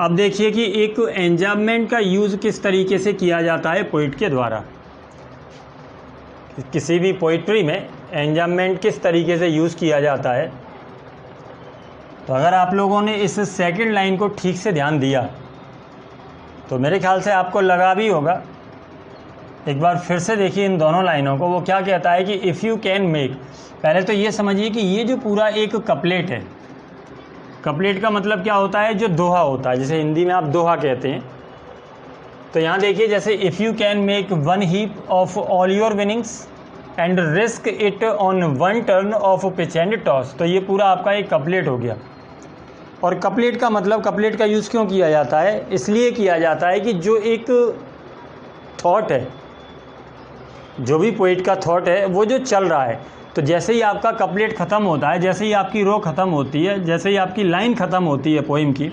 अब देखिए कि एक एंजाममेंट का यूज़ किस तरीके से किया जाता है पोइट के द्वारा। किसी भी पोइट्री में एंजाममेंट किस तरीके से यूज़ किया जाता है। तो अगर आप लोगों ने इस सेकंड लाइन को ठीक से ध्यान दिया तो मेरे ख्याल से आपको लगा भी होगा। एक बार फिर से देखिए इन दोनों लाइनों को। वो क्या कहता है कि इफ़ यू कैन मेक, पहले तो ये समझिए कि ये जो पूरा एक कपलेट है, कपलेट का मतलब क्या होता है, जो दोहा होता है, जैसे हिंदी में आप दोहा कहते हैं। तो यहाँ देखिए जैसे if you can make one heap of all your winnings and risk it on one turn off pitch and toss, तो ये पूरा आपका एक कपलेट हो गया। और कपलेट का मतलब, कपलेट का यूज़ क्यों किया जाता है, इसलिए किया जाता है कि जो एक थॉट है, जो भी पोइट का थॉट है वो जो चल रहा है, तो जैसे ही आपका कपलेट ख़त्म होता है, जैसे ही आपकी रो ख़त्म होती है, जैसे ही आपकी लाइन ख़त्म होती है पोइम की,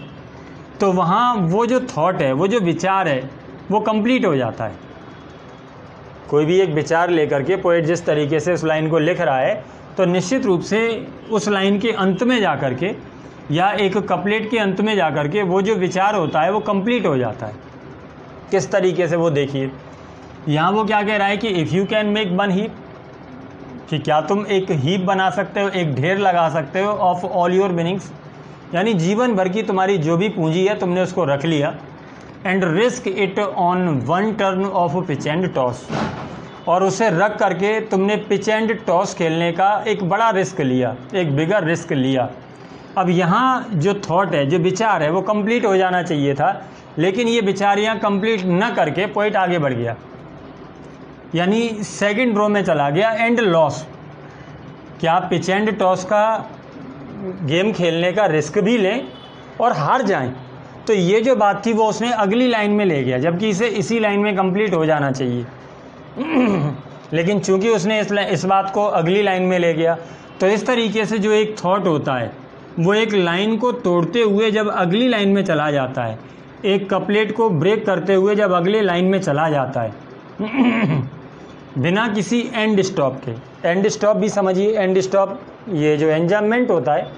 तो वहाँ वो जो थॉट है, वो जो विचार है, वो कंप्लीट हो जाता है। कोई भी एक विचार लेकर के पोइट जिस तरीके से उस लाइन को लिख रहा है, तो निश्चित रूप से उस लाइन के अंत में जा कर के या एक कपलेट के अंत में जा कर के वो जो विचार होता है वो कंप्लीट हो जाता है। किस तरीके से, वो देखिए यहाँ वो क्या कह रहा है कि if you can make one heap, कि क्या तुम एक हीप बना सकते हो, एक ढेर लगा सकते हो, ऑफ ऑल योर विनिंग्स, यानी जीवन भर की तुम्हारी जो भी पूंजी है तुमने उसको रख लिया, and risk it on one turn off pitch and toss, और उसे रख करके तुमने पिच एंड टॉस खेलने का एक बड़ा रिस्क लिया, एक बिगर रिस्क लिया। अब यहाँ जो थॉट है, जो विचार है, वो कंप्लीट हो जाना चाहिए था, लेकिन ये विचार यहाँ कंप्लीट न करके पोइट आगे बढ़ गया, यानी सेकंड रो में चला गया। एंड लॉस, क्या आप पिच एंड टॉस का गेम खेलने का रिस्क भी लें और हार जाएं, तो ये जो बात थी वो उसने अगली लाइन में ले गया, जबकि इसे इसी लाइन में कंप्लीट हो जाना चाहिए। लेकिन चूंकि उसने इस बात को अगली लाइन में ले गया, तो इस तरीके से जो एक थॉट होता है वो एक लाइन को तोड़ते हुए जब अगली लाइन में चला जाता है, एक कपलेट को ब्रेक करते हुए जब अगले लाइन में चला जाता है बिना किसी एंड स्टॉप के। एंड स्टॉप भी समझिए, एंड स्टॉप, ये जो एंजाममेंट होता है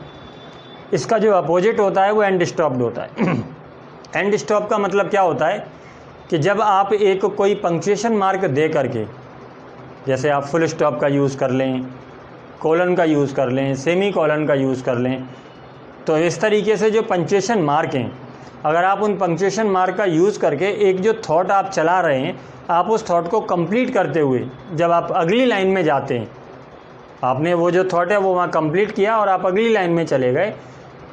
इसका जो अपोजिट होता है वो एंड स्टॉप्ड होता है। एंड स्टॉप का मतलब क्या होता है कि जब आप एक कोई पंक्चुएशन मार्क दे करके, जैसे आप फुल स्टॉप का यूज़ कर लें, कोलन का यूज़ कर लें, सेमी कोलन का यूज़ कर लें, तो इस तरीके से जो पंक्चुएशन मार्क हैं, अगर आप उन पंक्चुएशन मार्क का यूज़ करके एक जो थॉट आप चला रहे हैं, आप उस थॉट को कंप्लीट करते हुए जब आप अगली लाइन में जाते हैं, आपने वो जो थॉट है वो वहाँ कंप्लीट किया और आप अगली लाइन में चले गए,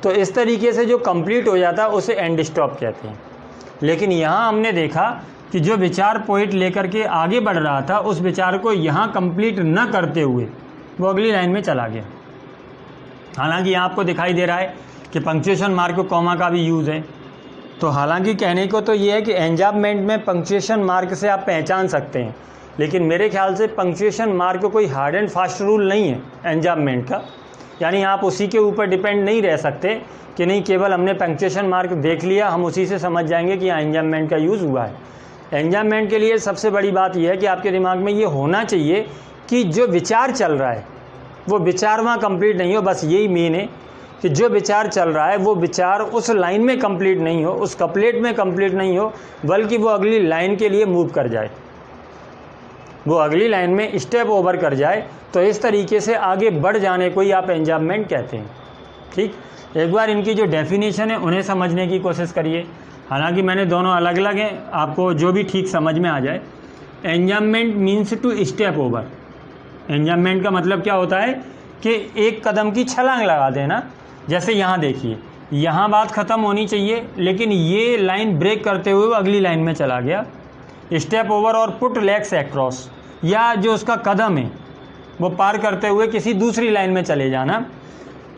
तो इस तरीके से जो कंप्लीट हो जाता है उसे एंड स्टॉप कहते हैं। लेकिन यहाँ हमने देखा कि जो विचार पोइट लेकर के आगे बढ़ रहा था, उस विचार को यहाँ कंप्लीट न करते हुए वो अगली लाइन में चला गया। हालांकि यहाँ आपको दिखाई दे रहा है कि पंक्चुएशन मार्क कॉमा का भी यूज़ है, तो हालांकि कहने को तो ये है कि एंजाममेंट में पंक्चुएशन मार्क से आप पहचान सकते हैं, लेकिन मेरे ख्याल से पंक्चुएशन मार्क कोई हार्ड एंड फास्ट रूल नहीं है एंजाममेंट का, यानी आप उसी के ऊपर डिपेंड नहीं रह सकते कि नहीं केवल हमने पंक्चुएशन मार्क देख लिया हम उसी से समझ जाएंगे कि यहाँ एंजाममेंट का यूज़ हुआ है। एंजाममेंट के लिए सबसे बड़ी बात यह है कि आपके दिमाग में ये होना चाहिए कि जो विचार चल रहा है वो विचार वहाँ कंप्लीट नहीं हो। बस यही मेन है कि जो विचार चल रहा है वो विचार उस लाइन में कंप्लीट नहीं हो, उस कपलेट में कंप्लीट नहीं हो, बल्कि वो अगली लाइन के लिए मूव कर जाए, वो अगली लाइन में स्टेप ओवर कर जाए। तो इस तरीके से आगे बढ़ जाने को ही आप एंजाममेंट कहते हैं। ठीक, एक बार इनकी जो डेफिनेशन है उन्हें समझने की कोशिश करिए। हालांकि मैंने दोनों अलग अलग हैं, आपको जो भी ठीक समझ में आ जाए। एंजाममेंट मीन्स टू स्टेप ओवर। एंजाममेंट का मतलब क्या होता है कि एक कदम की छलांग लगा देना। जैसे यहाँ देखिए, यहाँ बात ख़त्म होनी चाहिए, लेकिन ये लाइन ब्रेक करते हुए वो अगली लाइन में चला गया। स्टेप ओवर और पुट लेग्स अक्रॉस, या जो उसका कदम है वो पार करते हुए किसी दूसरी लाइन में चले जाना।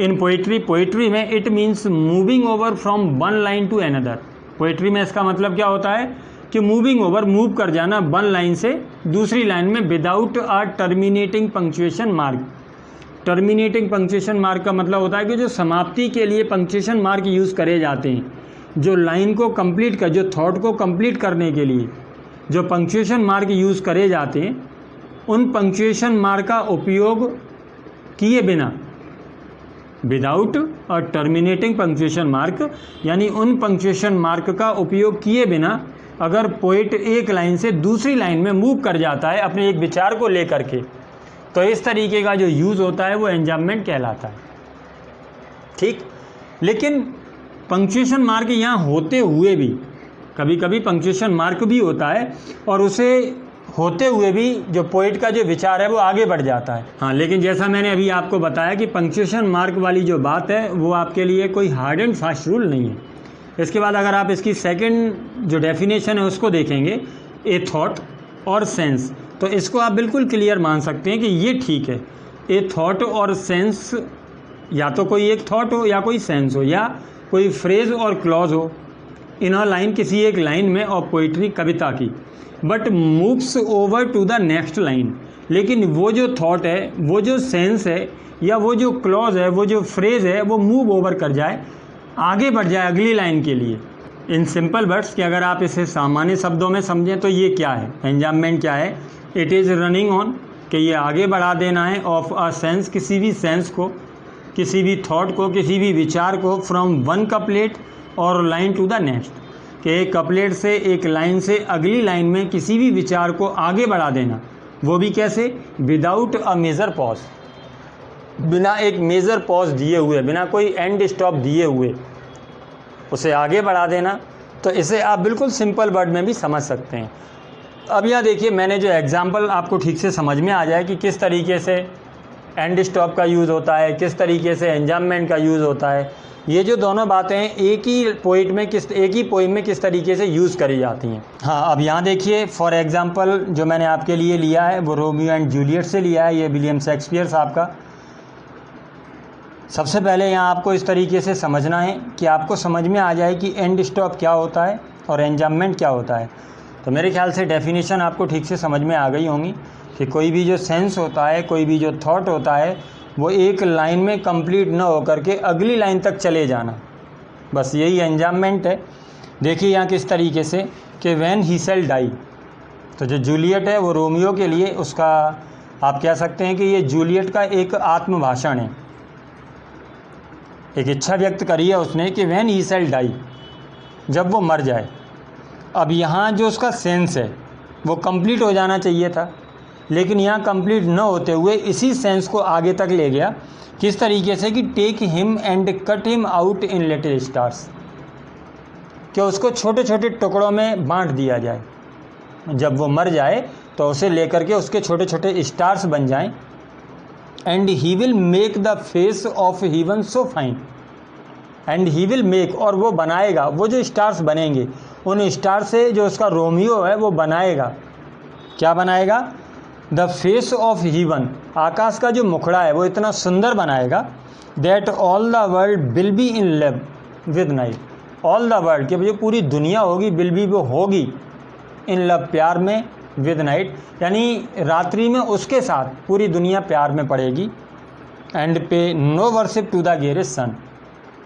इन पोइट्री में it means moving over from one line to another. Poetry में इसका मतलब क्या होता है कि मूविंग ओवर, मूव कर जाना वन लाइन से दूसरी लाइन में without a terminating punctuation mark. Terminating punctuation mark का मतलब होता है कि जो समाप्ति के लिए पंक्चुएशन मार्क यूज़ करे जाते हैं, जो लाइन को कंप्लीट कर, जो थॉट को कंप्लीट करने के लिए जो पंक्चुएशन मार्क यूज़ करे जाते हैं, उन पंक्चुएशन मार्क का उपयोग किए बिना without a terminating punctuation mark, यानी उन पंक्चुएशन मार्क का उपयोग किए बिना अगर पोइट एक लाइन से दूसरी लाइन में मूव कर जाता है अपने एक विचार को लेकर के, तो इस तरीके का जो यूज़ होता है वो एंजाम्बमेंट कहलाता है। ठीक, लेकिन पंक्चुएशन मार्क यहाँ होते हुए भी कभी कभी पंक्चुएशन मार्क भी होता है और उसे होते हुए भी जो पोइट का जो विचार है वो आगे बढ़ जाता है। हाँ, लेकिन जैसा मैंने अभी आपको बताया कि पंक्चुएशन मार्क वाली जो बात है वो आपके लिए कोई हार्ड एंड फास्ट रूल नहीं है। इसके बाद अगर आप इसकी सेकंड जो डेफिनेशन है उसको देखेंगे, ए थॉट और सेंस, तो इसको आप बिल्कुल क्लियर मान सकते हैं कि ये ठीक है। ए थॉट और सेंस, या तो कोई एक थॉट हो या कोई सेंस हो या कोई फ्रेज और क्लॉज हो इन अ लाइन, किसी एक लाइन में और पोइट्री कविता की, but moves over to the next line. लेकिन वो जो थॉट है, वो जो सेंस है या वो जो क्लॉज है, वो जो फ्रेज है, वो मूव ओवर कर जाए, आगे बढ़ जाए अगली लाइन के लिए। इन सिंपल वर्ड्स कि अगर आप इसे सामान्य शब्दों में समझें तो ये क्या है, एंजाम्बमेंट क्या है? इट इज़ रनिंग ऑन, कि ये आगे बढ़ा देना है, ऑफ अ सेंस, किसी भी सेंस को, किसी भी थॉट को, किसी भी विचार को, फ्रॉम वन कपलेट और लाइन टू द नेक्स्ट, कि एक कपलेट से एक लाइन से अगली लाइन में किसी भी विचार को आगे बढ़ा देना, वो भी कैसे? विदाउट अ मेजर पॉज, बिना एक मेजर पॉज दिए हुए, बिना कोई एंड स्टॉप दिए हुए उसे आगे बढ़ा देना। तो इसे आप बिल्कुल सिंपल वर्ड में भी समझ सकते हैं। अब यहाँ देखिए, मैंने जो एग्जांपल आपको ठीक से समझ में आ जाए कि किस तरीके से एंड स्टॉप का यूज़ होता है, किस तरीके से एंजाम्बमेंट का यूज़ होता है, ये जो दोनों बातें एक ही पोइम में किस तरीके से यूज़ करी जाती हैं। हाँ, अब यहाँ देखिए, फॉर एग्जांपल जो मैंने आपके लिए लिया है वो रोमियो एंड जूलियट से लिया है, ये विलियम शेक्सपियर साहब का। सबसे पहले यहाँ आपको इस तरीके से समझना है कि आपको समझ में आ जाए कि एंड स्टॉप क्या होता है और एंजाम्बमेंट क्या होता है। तो मेरे ख्याल से डेफिनेशन आपको ठीक से समझ में आ गई होंगी कि कोई भी जो सेंस होता है, कोई भी जो थॉट होता है, वो एक लाइन में कंप्लीट न होकर के अगली लाइन तक चले जाना, बस यही एंजाम्बमेंट है। देखिए यहाँ किस तरीके से कि व्हेन ही शैल डाई, तो जो जूलियट है वो रोमियो के लिए, उसका आप कह सकते हैं कि ये जूलियट का एक आत्मभाषण है, एक इच्छा व्यक्त करी है उसने कि व्हेन ही शैल डाई, जब वो मर जाए। अब यहाँ जो उसका सेंस है वो कंप्लीट हो जाना चाहिए था, लेकिन यहाँ कंप्लीट न होते हुए इसी सेंस को आगे तक ले गया। किस तरीके से कि take him and cut him out in little stars, कि उसको छोटे छोटे टुकड़ों में बांट दिया जाए, जब वो मर जाए तो उसे लेकर के उसके छोटे छोटे स्टार्स बन जाएं। And he will make the face of haven so fine, and he will make, और वो बनाएगा, वो जो स्टार्स बनेंगे उन स्टार से जो उसका रोमियो है वो बनाएगा, क्या बनाएगा? द फेस ऑफ हेवन, आकाश का जो मुखड़ा है वो इतना सुंदर बनाएगा, that all the world will be in love with night, all the world, कि जो पूरी दुनिया होगी, विल बी, वो होगी, इन लव, प्यार में, विद नाइट, यानी रात्रि में उसके साथ पूरी दुनिया प्यार में पड़ेगी। And pay no worship to the गेरेस्ट सन,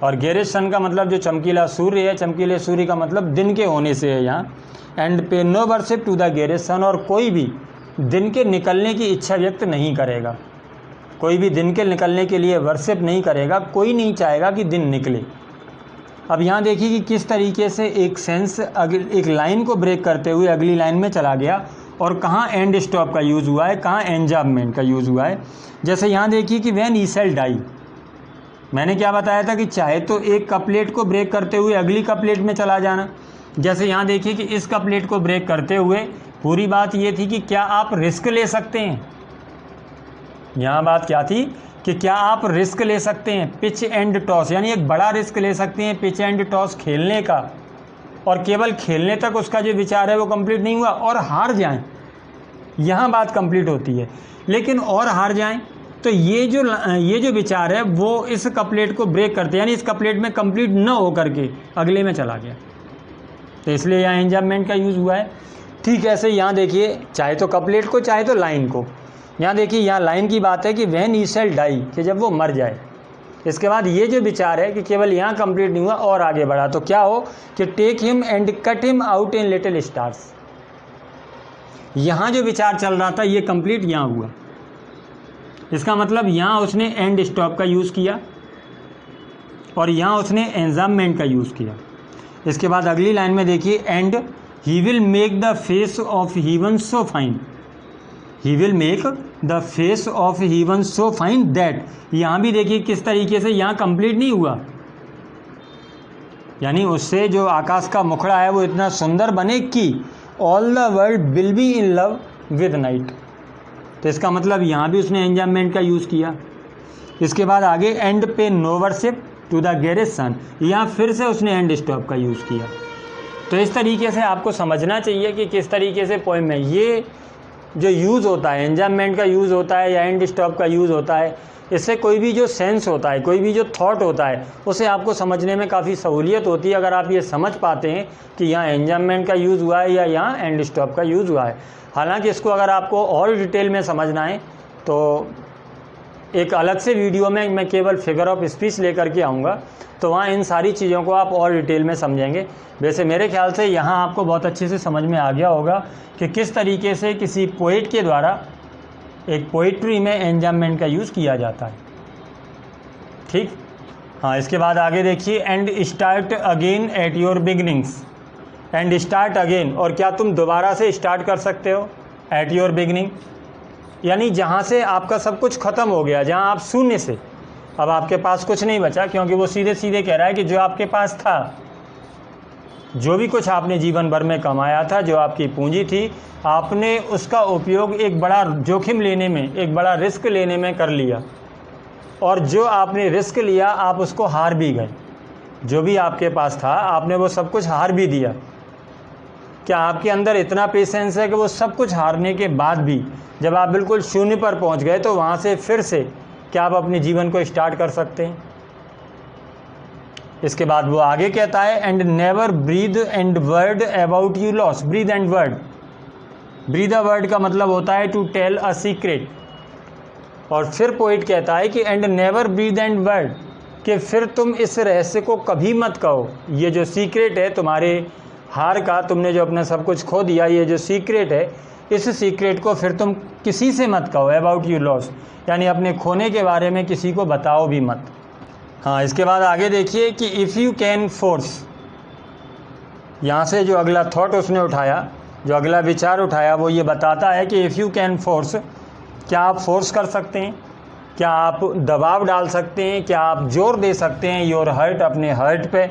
और गेरेस्ट सन का मतलब जो चमकीला सूर्य है, चमकीले सूर्य का मतलब दिन के होने से है यहाँ। And pay no worship to the गेरेस्ट सन, और कोई भी दिन के निकलने की इच्छा व्यक्त नहीं करेगा, कोई भी दिन के निकलने के लिए वर्शिप नहीं करेगा, कोई नहीं चाहेगा कि दिन निकले। अब यहाँ देखिए कि किस तरीके से एक सेंस एक लाइन को ब्रेक करते हुए अगली लाइन में चला गया, और कहाँ एंड स्टॉप का यूज़ हुआ है, कहाँ एंजाम्बमेंट का यूज़ हुआ है। जैसे यहाँ देखिए कि व्हेन ही शैल डाई, मैंने क्या बताया था कि चाहे तो एक कपलेट को ब्रेक करते हुए अगली कपलेट में चला जाना। जैसे यहाँ देखिए कि इस कपलेट को ब्रेक करते हुए पूरी बात ये थी कि क्या आप रिस्क ले सकते हैं, यहाँ बात क्या थी कि क्या आप रिस्क ले सकते हैं, पिच एंड टॉस, यानी एक बड़ा रिस्क ले सकते हैं पिच एंड टॉस खेलने का, और केवल खेलने तक उसका जो विचार है वो कंप्लीट नहीं हुआ, और हार जाएं, यहाँ बात कंप्लीट होती है। लेकिन और हार जाएं तो ये जो विचार है वो इस कपलेट को ब्रेक करते, यानी इस कपलेट में कंप्लीट न हो करके अगले में चला गया, तो इसलिए यहाँ एंजाम्बमेंट का यूज़ हुआ है। ठीक ऐसे यहाँ देखिए, चाहे तो कपलेट को चाहे तो लाइन को, यहाँ देखिए यहाँ लाइन की बात है कि व्हेन ही शैल डाई, कि जब वो मर जाए। इसके बाद ये जो विचार है कि केवल यहाँ कंप्लीट नहीं हुआ और आगे बढ़ा, तो क्या हो कि take him and cut him out in little stars, यहाँ जो विचार चल रहा था ये कंप्लीट यहाँ हुआ। इसका मतलब यहाँ उसने एंड स्टॉप का यूज़ किया, और यहाँ उसने एंजाममेंट का यूज़ किया। इसके बाद अगली लाइन में देखिए, and he will make the face of heaven so fine, he will make the face of heaven so fine that, यहाँ भी देखिए किस तरीके से यहाँ कंप्लीट नहीं हुआ, यानी उससे जो आकाश का मुखड़ा है वो इतना सुंदर बने कि all the world will be in love with night. तो इसका मतलब यहाँ भी उसने एंजाममेंट का यूज़ किया। इसके बाद आगे, and pay no worship to the garish sun, यहाँ फिर से उसने एंड स्टॉप का यूज़ किया। तो इस तरीके से आपको समझना चाहिए कि किस तरीके से पोएम में ये जो यूज़ होता है, एंजाममेंट का यूज़ होता है या एंड स्टॉप का यूज़ होता है, इससे कोई भी जो सेंस होता है, कोई भी जो थॉट होता है, उसे आपको समझने में काफ़ी सहूलियत होती है अगर आप ये समझ पाते हैं कि यहाँ एंजाममेंट का यूज़ हुआ है या यहाँ एंड स्टॉप का यूज़ हुआ है। हालांकि इसको अगर आपको और डिटेल में समझना है तो एक अलग से वीडियो में मैं केवल फिगर ऑफ स्पीच लेकर के आऊँगा, तो वहाँ इन सारी चीज़ों को आप और डिटेल में समझेंगे। वैसे मेरे ख्याल से यहाँ आपको बहुत अच्छे से समझ में आ गया होगा कि किस तरीके से किसी पोइट के द्वारा एक पोइट्री में एंजाममेंट का यूज़ किया जाता है। ठीक, हाँ। इसके बाद आगे देखिए, and start again at your beginnings, and start again, और क्या तुम दोबारा से स्टार्ट कर सकते हो एट योर बिगनिंग, यानी जहाँ से आपका सब कुछ ख़त्म हो गया, जहाँ आप शून्य से अब आपके पास कुछ नहीं बचा, क्योंकि वो सीधे सीधे कह रहा है कि जो आपके पास था, जो भी कुछ आपने जीवन भर में कमाया था, जो आपकी पूंजी थी, आपने उसका उपयोग एक बड़ा जोखिम लेने में, एक बड़ा रिस्क लेने में कर लिया, और जो आपने रिस्क लिया आप उसको हार भी गए। जो भी आपके पास था आपने वो सब कुछ हार भी दिया। क्या आपके अंदर इतना पेशेंस है कि वो सब कुछ हारने के बाद भी जब आप बिल्कुल शून्य पर पहुंच गए तो वहाँ से फिर से क्या आप अपने जीवन को स्टार्ट कर सकते हैं? इसके बाद वो आगे कहता है, and never breathe and word about you loss, breathe and word, breathe a word का मतलब होता है टू टेल अ सीक्रेट, और फिर पोइट कहता है कि and never breathe and word, कि फिर तुम इस रहस्य को कभी मत कहो, ये जो सीक्रेट है तुम्हारे हार का, तुमने जो अपना सब कुछ खो दिया, ये जो सीक्रेट है, इस सीक्रेट को फिर तुम किसी से मत कहो, अबाउट यू लॉस, यानी अपने खोने के बारे में किसी को बताओ भी मत। हाँ, इसके बाद आगे देखिए कि इफ़ यू कैन फोर्स, यहाँ से जो अगला थॉट उसने उठाया, जो अगला विचार उठाया, वो ये बताता है कि इफ़ यू कैन फोर्स, क्या आप फोर्स कर सकते हैं, क्या आप दबाव डाल सकते हैं, क्या आप जोर दे सकते हैं योर हर्ट, अपने हर्ट पे,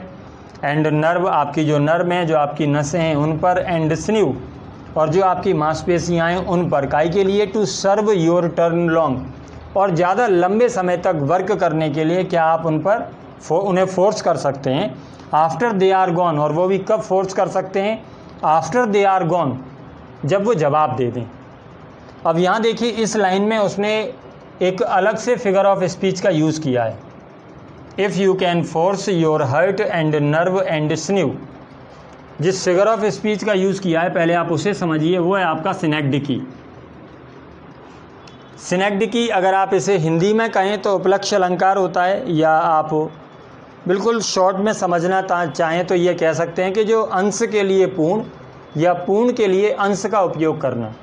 एंड नर्व, आपकी जो नर्व हैं, जो आपकी नसें हैं उन पर, एंड स्न्यू, और जो आपकी मांसपेशियाँ हैं उन पर, काई के लिए, to serve your turn long, और ज़्यादा लंबे समय तक वर्क करने के लिए क्या आप उन पर उन्हें फोर्स कर सकते हैं, आफ्टर दे आर गॉन, और वो भी कब फोर्स कर सकते हैं, आफ्टर दे आर गॉन, जब वो जवाब दे दें। अब यहाँ देखिए इस लाइन में उसने एक अलग से फिगर ऑफ स्पीच का यूज़ किया है, if you can force your heart and nerve and sinew. जिस फिगर ऑफ स्पीच का यूज़ किया है पहले आप उसे समझिए, वो है आपका सिनेक्डिकी। सिनेक्डिकी अगर आप इसे हिंदी में कहें तो उपलक्ष्य अलंकार होता है, या आप बिल्कुल शॉर्ट में समझना चाहें तो ये कह सकते हैं कि जो अंश के लिए पूर्ण या पूर्ण के लिए अंश का उपयोग करना,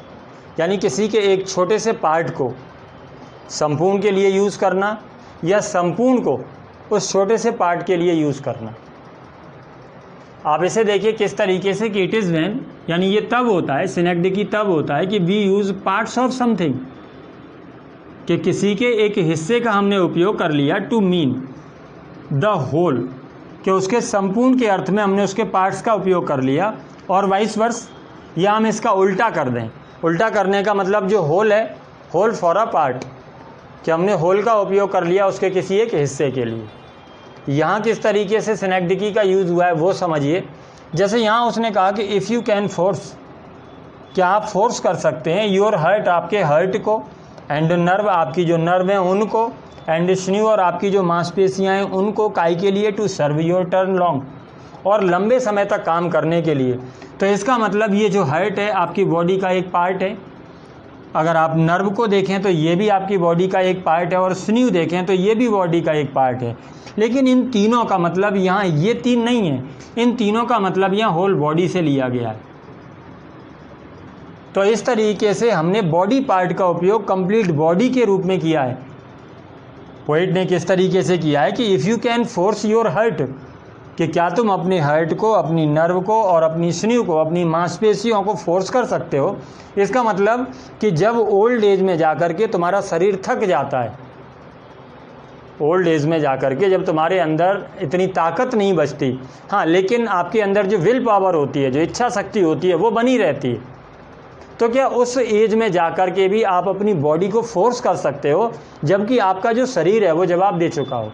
यानी किसी के एक छोटे से पार्ट को संपूर्ण के लिए यूज़ करना या संपूर्ण को उस छोटे से पार्ट के लिए यूज़ करना। आप इसे देखिए किस तरीके से कि इट इज़ व्हेन, यानी ये तब होता है, सिनेक्डिकी तब होता है कि we use parts of something, कि किसी के एक हिस्से का हमने उपयोग कर लिया, टू मीन द होल, कि उसके संपूर्ण के अर्थ में हमने उसके पार्ट्स का उपयोग कर लिया, और वाइस वर्स, या हम इसका उल्टा कर दें। उल्टा करने का मतलब जो होल है, होल फॉर अ पार्ट, कि हमने होल का उपयोग कर लिया उसके किसी एक हिस्से के लिए। यहाँ किस तरीके से सिनेक्डिकी का यूज़ हुआ है वो समझिए। जैसे यहाँ उसने कहा कि इफ़ यू कैन फोर्स, क्या आप फोर्स कर सकते हैं योर हर्ट, आपके हर्ट को, एंड नर्व, आपकी जो नर्व हैं उनको, एंड स्न्यू, और आपकी जो मांसपेशियाँ हैं उनको, काई के लिए, to serve your turn long, और लंबे समय तक काम करने के लिए। तो इसका मतलब ये जो हर्ट है आपकी बॉडी का एक पार्ट है, अगर आप नर्व को देखें तो ये भी आपकी बॉडी का एक पार्ट है, और स्न्यू देखें तो ये भी बॉडी का एक पार्ट है। लेकिन इन तीनों का मतलब यहाँ ये तीन नहीं है, इन तीनों का मतलब यहाँ होल बॉडी से लिया गया है। तो इस तरीके से हमने बॉडी पार्ट का उपयोग कंप्लीट बॉडी के रूप में किया है। पोइट ने किस तरीके से किया है कि if you can force your heart, कि क्या तुम अपने हार्ट को, अपनी नर्व को और अपनी स्न्यू को, अपनी मांसपेशियों को फोर्स कर सकते हो। इसका मतलब कि जब ओल्ड एज में जाकर के तुम्हारा शरीर थक जाता है, ओल्ड एज में जाकर के जब तुम्हारे अंदर इतनी ताकत नहीं बचती, हाँ, लेकिन आपके अंदर जो विल पावर होती है, जो इच्छा शक्ति होती है, वो बनी रहती है, तो क्या उस एज में जाकर के भी आप अपनी बॉडी को फोर्स कर सकते हो, जबकि आपका जो शरीर है वो जवाब दे चुका हो।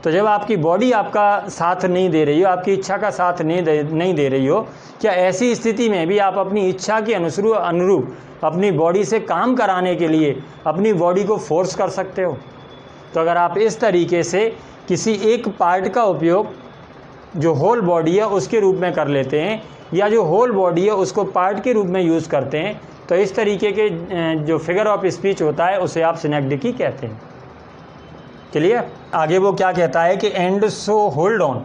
तो जब आपकी बॉडी आपका साथ नहीं दे रही हो, आपकी इच्छा का साथ नहीं दे रही हो, क्या ऐसी स्थिति में भी आप अपनी इच्छा के अनुरूप अपनी बॉडी से काम कराने के लिए अपनी बॉडी को फोर्स कर सकते हो? तो अगर आप इस तरीके से किसी एक पार्ट का उपयोग जो होल बॉडी है उसके रूप में कर लेते हैं, या जो होल बॉडी है उसको पार्ट के रूप में यूज़ करते हैं, तो इस तरीके के जो फिगर ऑफ स्पीच होता है उसे आप सिनेक्डिकी कहते हैं। चलिए आगे वो क्या कहता है कि एंड सो होल्ड ऑन।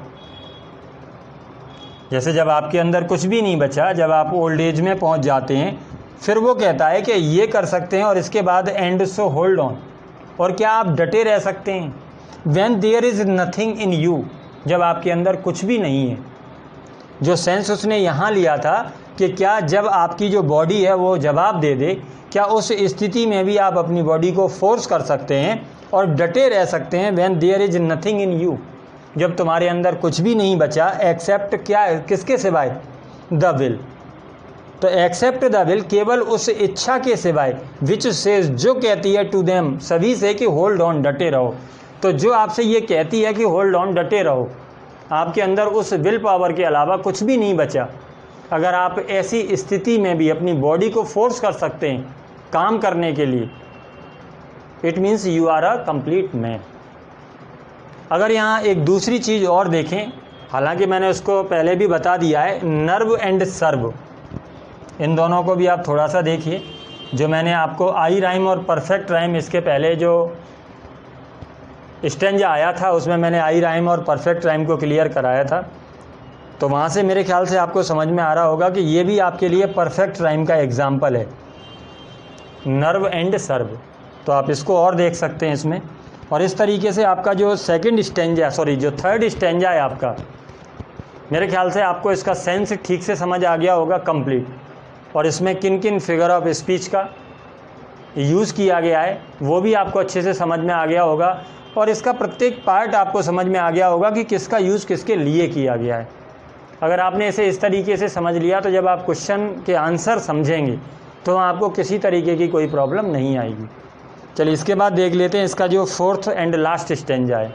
जैसे जब आपके अंदर कुछ भी नहीं बचा, जब आप ओल्ड एज में पहुंच जाते हैं, फिर वो कहता है कि ये कर सकते हैं और इसके बाद एंड सो होल्ड ऑन। और क्या आप डटे रह सकते हैं? When there is nothing in you, जब आपके अंदर कुछ भी नहीं है। जो सेंस उसने यहाँ लिया था कि क्या जब आपकी जो बॉडी है वो जवाब दे दे, क्या उस स्थिति में भी आप अपनी बॉडी को फोर्स कर सकते हैं और डटे रह सकते हैं। When there is nothing in you, जब तुम्हारे अंदर कुछ भी नहीं बचा एक्सेप्ट क्या, किसके सिवाय? The will. तो एक्सेप्ट द विल, केवल उस इच्छा के सिवाय, विच सेज, जो कहती है टू देम, सभी से, कि होल्ड ऑन, डटे रहो। तो जो आपसे ये कहती है कि होल्ड ऑन, डटे रहो, आपके अंदर उस विल पावर के अलावा कुछ भी नहीं बचा। अगर आप ऐसी स्थिति में भी अपनी बॉडी को फोर्स कर सकते हैं काम करने के लिए, it means you are a complete man. अगर यहाँ एक दूसरी चीज़ और देखें, हालांकि मैंने उसको पहले भी बता दिया है, नर्व एंड सर्व, इन दोनों को भी आप थोड़ा सा देखिए। जो मैंने आपको आई राइम और परफेक्ट राइम, इसके पहले जो स्टेंजा आया था उसमें मैंने आई राइम और परफेक्ट राइम को क्लियर कराया था, तो वहाँ से मेरे ख्याल से आपको समझ में आ रहा होगा कि ये भी आपके लिए परफेक्ट राइम का एग्जाम्पल है, नर्व एंड सर्व। तो आप इसको और देख सकते हैं इसमें। और इस तरीके से आपका जो जो थर्ड स्टेंजा है आपका, मेरे ख्याल से आपको इसका सेंस ठीक से समझ आ गया होगा कंप्लीट, और इसमें किन किन फिगर ऑफ स्पीच का यूज़ किया गया है वो भी आपको अच्छे से समझ में आ गया होगा, और इसका प्रत्येक पार्ट आपको समझ में आ गया होगा कि किसका यूज़ किसके लिए किया गया है। अगर आपने इसे इस तरीके से समझ लिया तो जब आप क्वेश्चन के आंसर समझेंगे तो आपको किसी तरीके की कोई प्रॉब्लम नहीं आएगी। चलिए इसके बाद देख लेते हैं इसका जो फोर्थ एंड लास्ट स्टेंजा है।